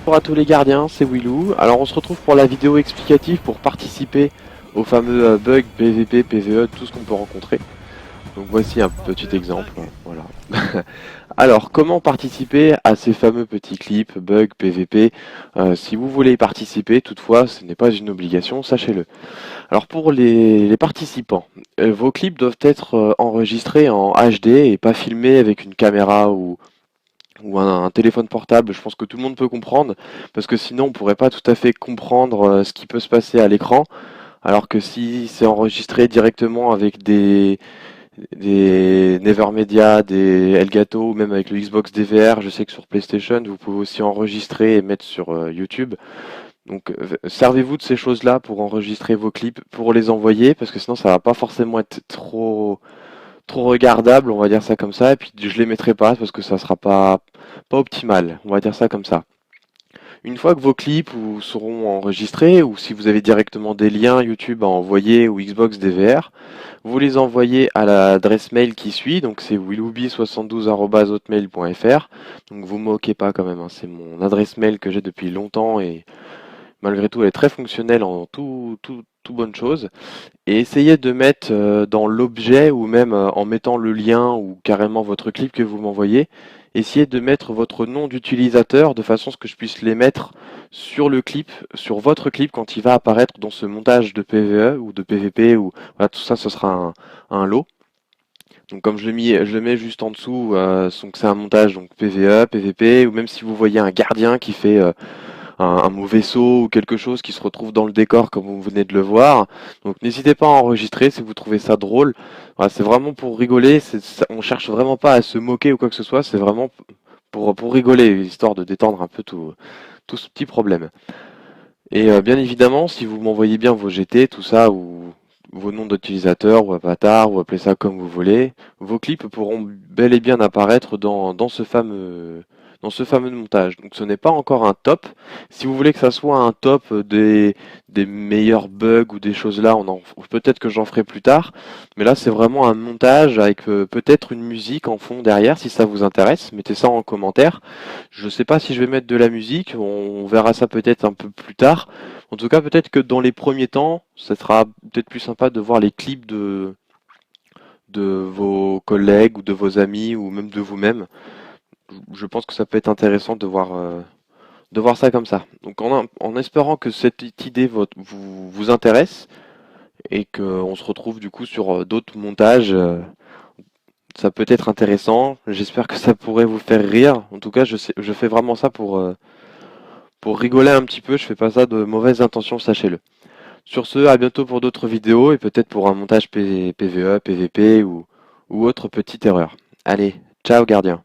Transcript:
Bonjour à tous les gardiens, c'est Willou. Alors on se retrouve pour la vidéo explicative pour participer aux fameux bugs PVP, PVE, tout ce qu'on peut rencontrer. Donc voici un petit exemple, voilà. Alors comment participer à ces fameux petits clips, bugs, PVP. Si vous voulez y participer, toutefois ce n'est pas une obligation, sachez-le. Alors pour les participants, vos clips doivent être enregistrés en HD et pas filmés avec une caméra ou un téléphone portable. Je pense que tout le monde peut comprendre, parce que sinon on pourrait pas tout à fait comprendre ce qui peut se passer à l'écran, alors que si c'est enregistré directement avec des Nevermedia, des Elgato, ou même avec le Xbox DVR, je sais que sur PlayStation vous pouvez aussi enregistrer et mettre sur YouTube. Donc servez-vous de ces choses-là pour enregistrer vos clips, pour les envoyer, parce que sinon ça va pas forcément être trop regardable, on va dire ça comme ça, et puis je les mettrai pas parce que ça sera pas optimal, on va dire ça comme ça. Une fois que vos clips seront enregistrés, ou si vous avez directement des liens YouTube à envoyer ou Xbox DVR, vous les envoyez à l'adresse mail qui suit, donc c'est willoughby72@hotmail.fr. Donc vous moquez pas quand même, hein, c'est mon adresse mail que j'ai depuis longtemps et malgré tout elle est très fonctionnelle en tout bonne chose. Et essayez de mettre dans l'objet ou même en mettant le lien ou carrément votre clip que vous m'envoyez, essayez de mettre votre nom d'utilisateur de façon à ce que je puisse les mettre sur le clip, sur votre clip quand il va apparaître dans ce montage de PVE ou de PVP ou voilà, tout ça ce sera un lot. Donc comme je le mets juste en dessous, donc c'est un montage donc PVE, PVP ou même si vous voyez un gardien qui fait un mauvais saut ou quelque chose qui se retrouve dans le décor comme vous venez de le voir. Donc n'hésitez pas à enregistrer si vous trouvez ça drôle. Voilà, c'est vraiment pour rigoler, on cherche vraiment pas à se moquer ou quoi que ce soit, c'est vraiment pour rigoler, histoire de détendre un peu tout ce petit problème. Et bien évidemment, si vous m'envoyez bien vos GT, tout ça, ou vos noms d'utilisateurs, ou avatars, ou appelez ça comme vous voulez, vos clips pourront bel et bien apparaître dans ce fameux montage. Donc ce n'est pas encore un top. Si vous voulez que ça soit un top des meilleurs bugs ou des choses là, peut-être que j'en ferai plus tard. Mais là, c'est vraiment un montage avec peut-être une musique en fond derrière, si ça vous intéresse. Mettez ça en commentaire. Je sais pas si je vais mettre de la musique, on verra ça peut-être un peu plus tard. En tout cas, peut-être que dans les premiers temps, ça sera peut-être plus sympa de voir les clips de vos collègues ou de vos amis ou même de vous-même. Je pense que ça peut être intéressant de voir ça comme ça. Donc en espérant que cette idée vous intéresse et qu'on se retrouve du coup sur d'autres montages, ça peut être intéressant. J'espère que ça pourrait vous faire rire. En tout cas, je fais vraiment ça pour rigoler un petit peu. Je fais pas ça de mauvaises intentions, sachez-le. Sur ce, à bientôt pour d'autres vidéos et peut-être pour un montage PVE, PVP ou autre petite erreur. Allez, ciao gardien.